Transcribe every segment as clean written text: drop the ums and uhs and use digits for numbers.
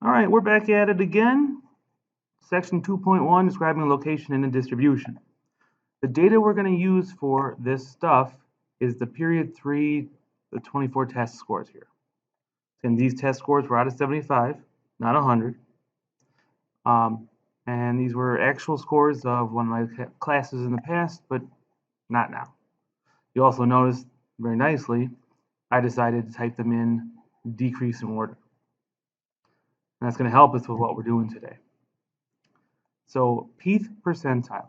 All right, we're back at it again. Section 2.1, describing location and a distribution. The data we're going to use for this stuff is the period 3, the 24 test scores here. And these test scores were out of 75, not 100. And these were actual scores of one of my classes in the past, but not now. You also notice very nicely, I decided to type them in decrease in order. And that's going to help us with what we're doing today. So pth percentile.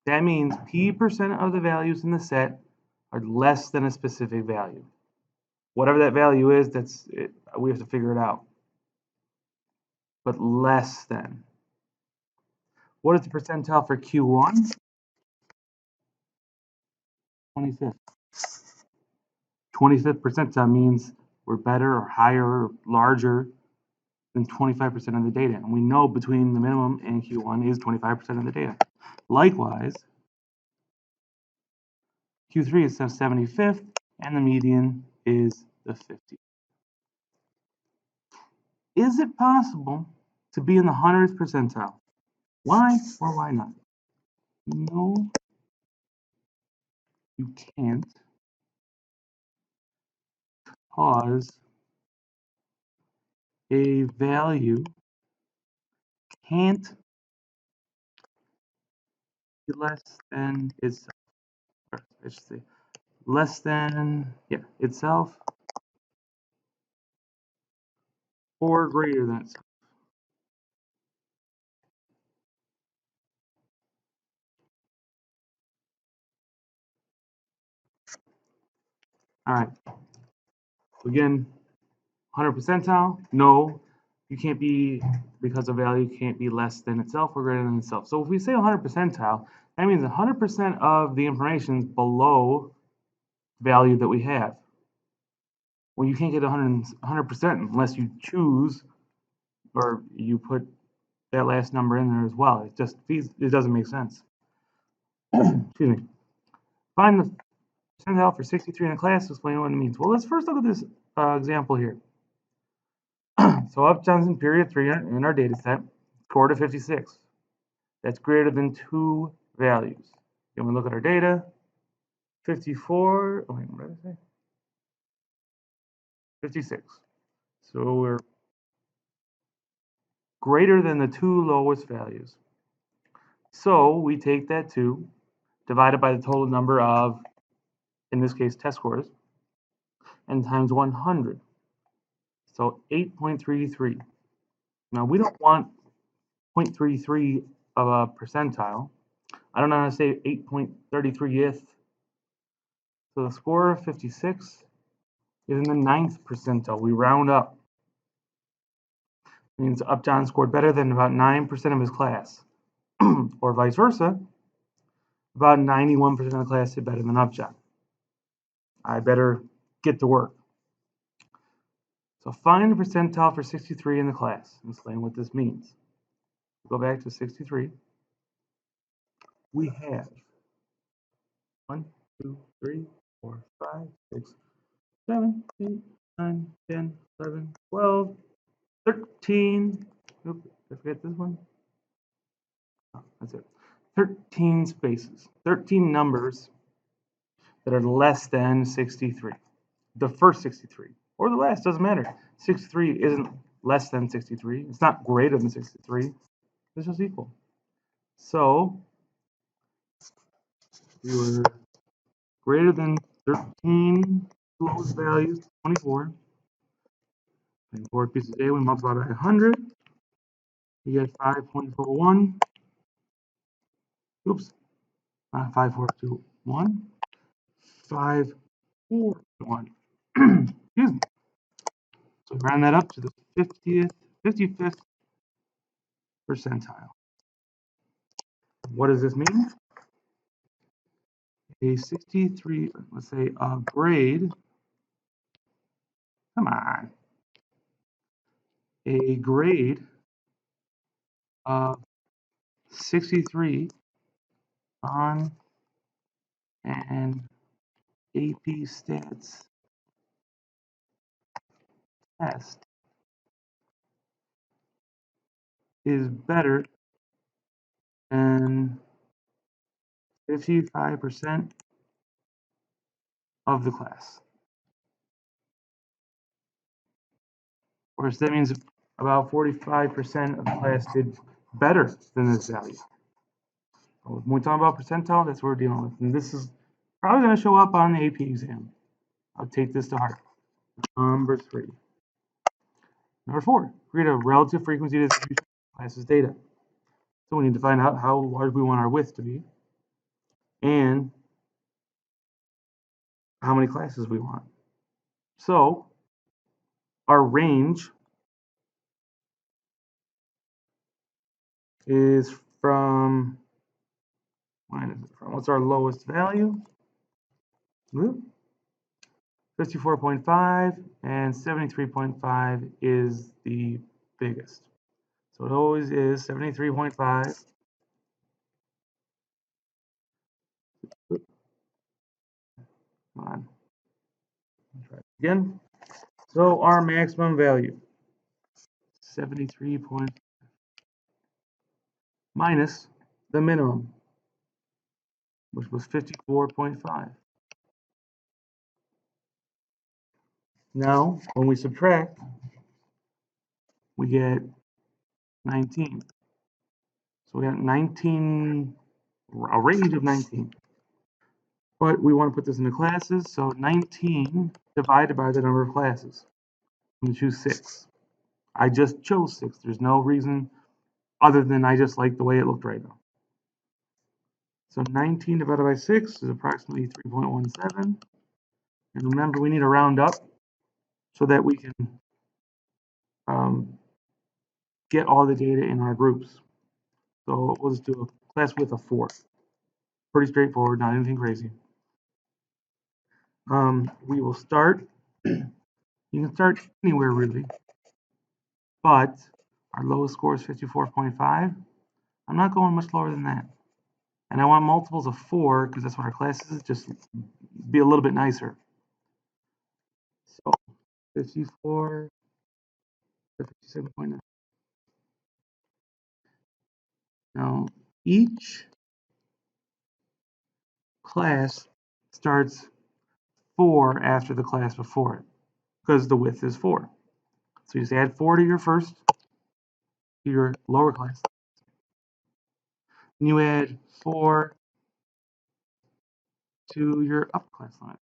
That means p% of the values in the set are less than a specific value. Whatever that value is, that's it, we have to figure it out. But less than. What is the percentile for Q1? 25th. 25th percentile means we're better or higher or larger than 25% of the data. And we know between the minimum and Q1 is 25% of the data. Likewise, Q3 is the 75th, and the median is the 50th. Is it possible to be in the 100th percentile? Why or why not? No, you can't, because a value can't be less than itself. Or I should say less than itself or greater than itself. All right. Again, 100 percentile, no, you can't be, because a value can't be less than itself or greater than itself. So if we say 100 percentile, that means 100% of the information is below value that we have. Well, you can't get 100% unless you choose or you put that last number in there as well. It doesn't make sense. Excuse me. Find the percentile for 63 in the class to explain what it means. Well, let's first look at this example here. So Upjohn's in period 3 in our data set scored a 56. That's greater than 2 values. Then we look at our data. 54, oh wait, what did I say? 56. So we're greater than the 2 lowest values. So we take that 2, divided by the total number of, in this case, test scores, and times 100. So 8.33. Now we don't want 0.33 of a percentile. I don't know how to say 8.33th. So the score of 56 is in the 9th percentile. We round up. It means Upjohn scored better than about 9% of his class. Or vice versa. About 91% of the class did better than Upjohn. I better get to work. So find the percentile for 63 in the class. Explain what this means. Go back to 63. We have 1, 2, 3, 4, 5, 6, 7, 8, 9, 10, 11, 12, 13. Oops, I forget this one. Oh, that's it. 13 spaces, 13 numbers that are less than 63. The first 63 or the last, doesn't matter. 63 isn't less than 63. It's not greater than 63. It's just equal. So we were greater than 13 lowest values, 24. And 4 pieces a day, we multiply by 100. We get 5.41. Oops. 5421. 541. Excuse me. So round that up to the 55th percentile. What does this mean? A 63, let's say a grade. Come on. A grade of 63 on an AP Stats test is better than 55% of the class. Or that means about 45% of the class did better than this value. So when we talk about percentile, that's what we're dealing with. And this is probably going to show up on the AP exam. I'll take this to heart. Number 3. Number 4, create a relative frequency distribution of classes data. So we need to find out how large we want our width to be and how many classes we want. So our range is from, what's our lowest value? 54.5, and 73.5 is the biggest. So it always is 73.5. Come on. Try it again. So our maximum value, 73. Minus the minimum, which was 54.5. Now, when we subtract, we get 19. So we got 19, a range of 19. But we want to put this into classes, so 19 divided by the number of classes. I'm going to choose 6. I just chose 6. There's no reason other than I just like the way it looked right now. So 19 divided by 6 is approximately 3.17. And remember, we need to round up so that we can get all the data in our groups. So we'll just do a class width of 4. Pretty straightforward, not anything crazy. We will start, you can start anywhere really, but our lowest score is 54.5. I'm not going much lower than that. And I want multiples of 4 because that's what our class is, just be a little bit nicer. So 54 to 57.9. Now, each class starts 4 after the class before it because the width is 4. So you just add 4 to your first, to your lower class. And you add 4 to your upper class limits.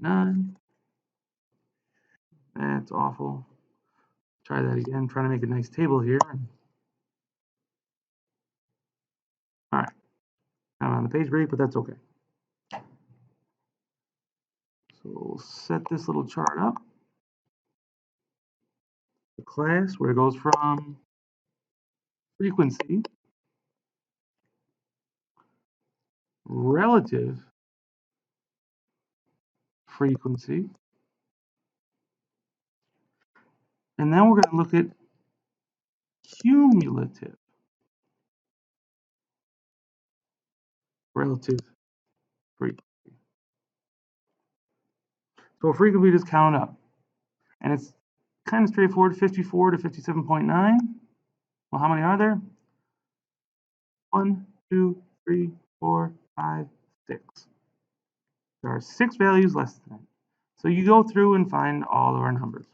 None. That's awful. Try that again. Trying to make a nice table here. All right. Not on the page break, but that's okay. So we'll set this little chart up. The class, where it goes from frequency, relative frequency, and then we're going to look at cumulative relative frequency. So a frequency we just count up, and it's kind of straightforward, 54 to 57.9. Well, how many are there? 1, 2, 3, 4, 5, 6. There are 6 values less than that. So you go through and find all of our numbers.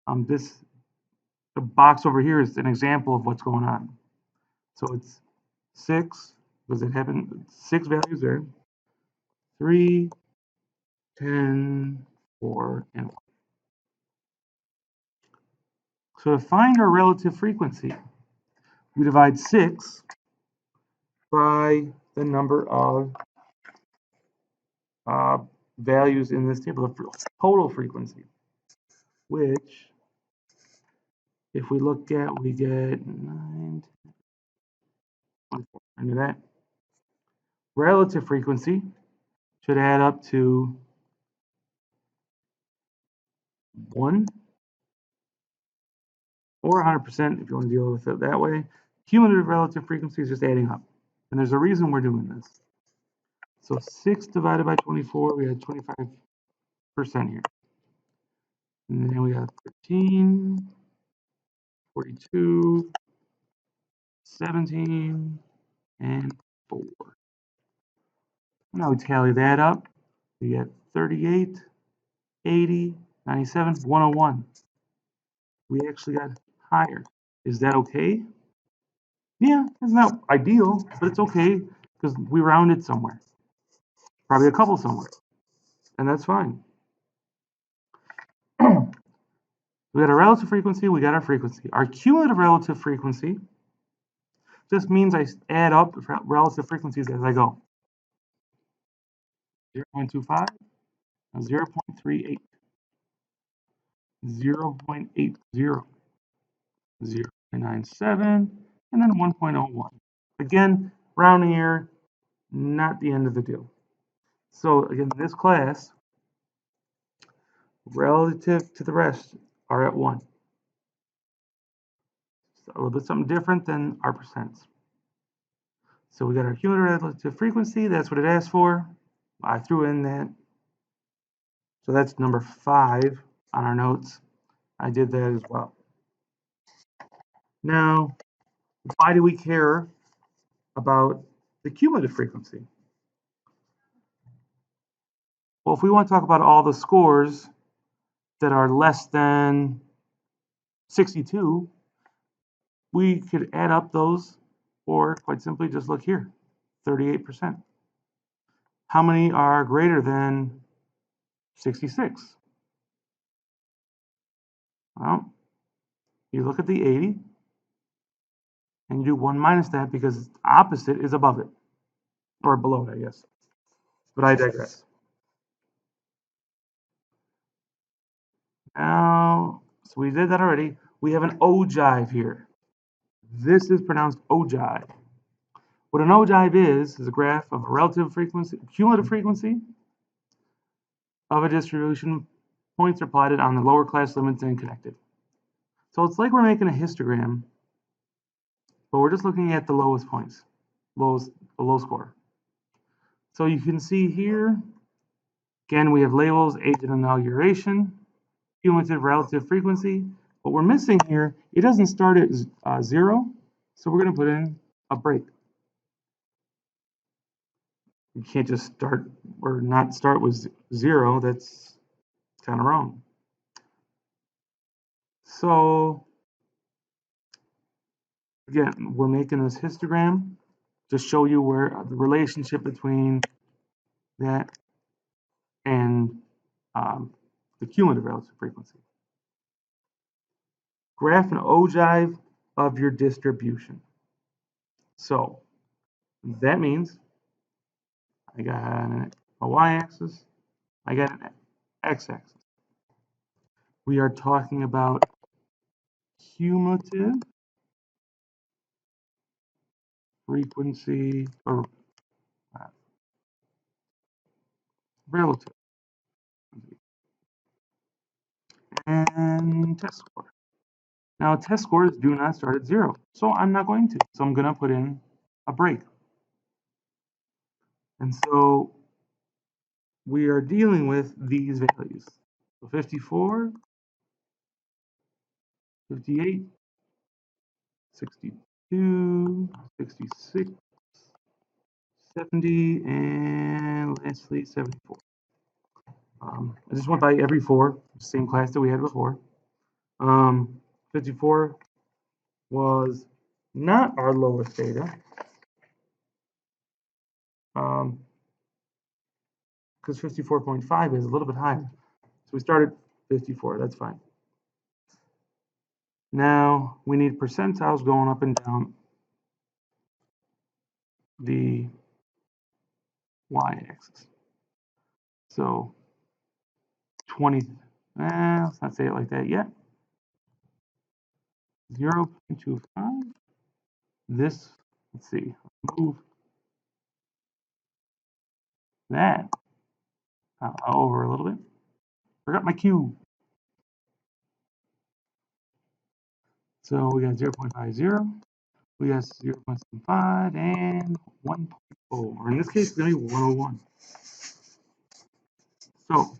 The box over here is an example of what's going on. So it's 6, because it happened, 6 values there. 3, 10, 4, and 1. So to find our relative frequency, we divide 6 by the number of values in this table of total frequency, which, if we look at, we get 9, 24. I knew that. Relative frequency should add up to 1 or 100% if you want to deal with it that way. Cumulative relative frequency is just adding up. And there's a reason we're doing this. So 6 divided by 24, we had 25 here. And then we got 13, 42, 17, and 4. Now we tally that up. We get 38, 80, 97, 101. We actually got higher. Is that okay? Yeah, it's not ideal, but it's okay because we rounded somewhere. Probably a couple somewhere. And that's fine. We got our relative frequency, we got our frequency. Our cumulative relative frequency just means I add up relative frequencies as I go. 0.25, 0.38, 0.80, 0.97, and then 1.01. Again, rounding error, not the end of the deal. So again, this class, relative to the rest, are at 1. So a little bit something different than our percents. So we got our cumulative relative frequency. That's what it asked for. I threw in that. So that's number 5 on our notes. I did that as well. Now, why do we care about the cumulative frequency? Well, if we want to talk about all the scores that are less than 62, we could add up those, or quite simply just look here, 38%. How many are greater than 66? Well, you look at the 80, and you do 1 minus that because opposite is above it, or below it, I guess. But I digress. Now, so we did that already. We have an ogive here. This is pronounced ogive. What an ogive is a graph of a relative frequency, cumulative frequency of a distribution. Points are plotted on the lower class limits and connected. So it's like we're making a histogram, but we're just looking at the lowest points, the low score. So you can see here, again, we have labels, age and inauguration, cumulative relative frequency. What we're missing here, it doesn't start at 0, so we're going to put in a break. You can't just start or not start with 0. That's kind of wrong. So again, we're making this histogram to show you where the relationship between that and the cumulative relative frequency. Graph an ogive of your distribution. So that means I got a y-axis, I got an x-axis. We are talking about cumulative frequency or relative and test score. Now test scores do not start at 0, so I'm not going to. So I'm going to put in a break. And so we are dealing with these values. So 54, 58, 62, 66, 70, and lastly 74. I just went by every 4, same class that we had before. 54 was not our lowest data. Because 54.5 is a little bit higher. So we started 54, that's fine. Now we need percentiles going up and down the y-axis. So 20, let's not say it like that yet. 0.25. This, let's see, move that over a little bit. Forgot my cube. So we got 0.50, we got 0.75, and 1.0. Or in this case, it's going to be 101. So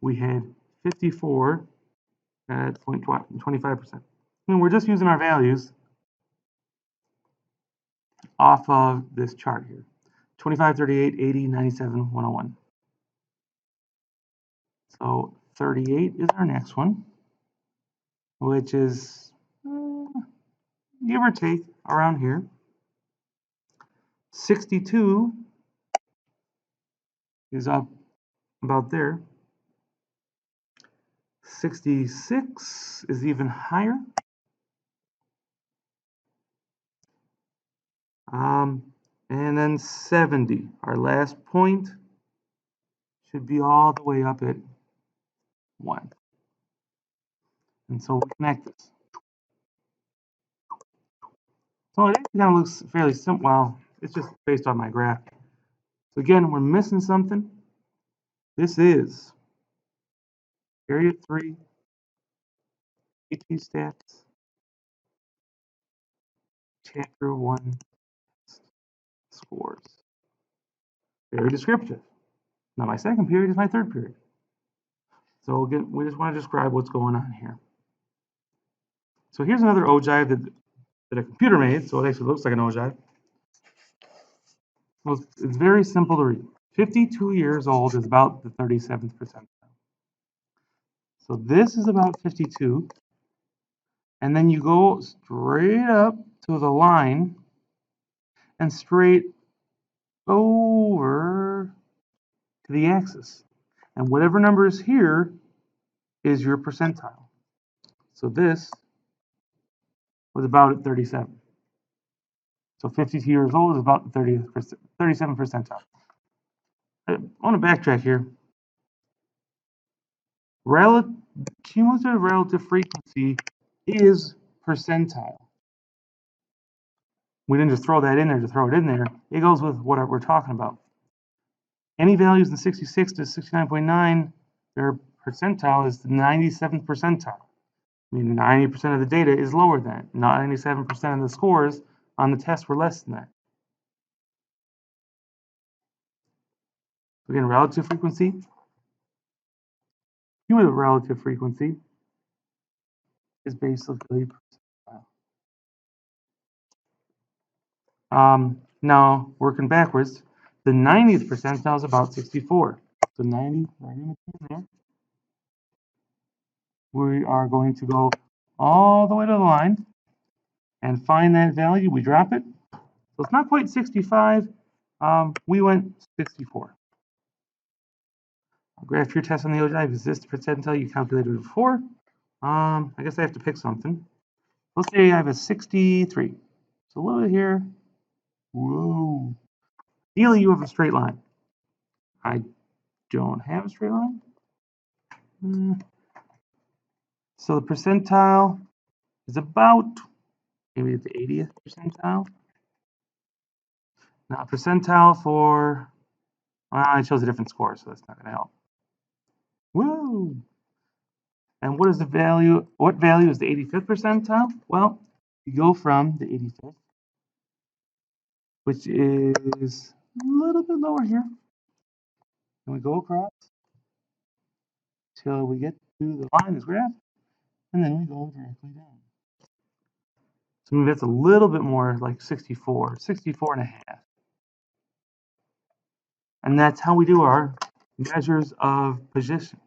we had 54 at 25%. And we're just using our values off of this chart here. 25, 38, 80, 97, 101. So 38 is our next one, which is give or take around here. 62 is up about there. 66 is even higher. And then 70, our last point, should be all the way up at 1. And so we connect this. So it kind of looks fairly simple. Well, it's just based on my graph. So again, we're missing something. This is Area 3, AP Stats, Chapter 1 scores. Very descriptive. Now my second period is my third period. So again, we just want to describe what's going on here. So here's another ogive that a computer made, so it actually looks like an ogive. Well, it's very simple to read. 52 years old is about the 37th percentile. So this is about 52. And then you go straight up to the line and straight over to the axis. And whatever number is here is your percentile. So this was about at 37. So 52 years old is about the 37th percentile. I want to backtrack here. Cumulative relative frequency is percentile. We didn't just throw that in there to throw it in there. It goes with what we're talking about. Any values in 66 to 69.9, their percentile is the 97th percentile. I mean, 90% of the data is lower than that. 97% of the scores on the test were less than that. Again, relative frequency, cumulative relative frequency is basically percentile. Now, working backwards, the 90th percentile is about 64. So 90 right in between there. We are going to go all the way to the line and find that value. We drop it. So it's not quite 65. We went 64. I'll graph your test on the ogive. Is this the percentile you calculated before? I guess I have to pick something. Let's say I have a 63. So a little bit here. Whoa. Ideally, you have a straight line. I don't have a straight line. So the percentile is about maybe the 80th percentile. Now percentile for, it shows a different score, so that's not going to help. Woo! And what is the value? What value is the 85th percentile? Well, you go from the 85th, which is a little bit lower here, and we go across till we get to the line is graph, and then we go directly down. So maybe that's a little bit more like 64, 64 and a half. And that's how we do our measures of position.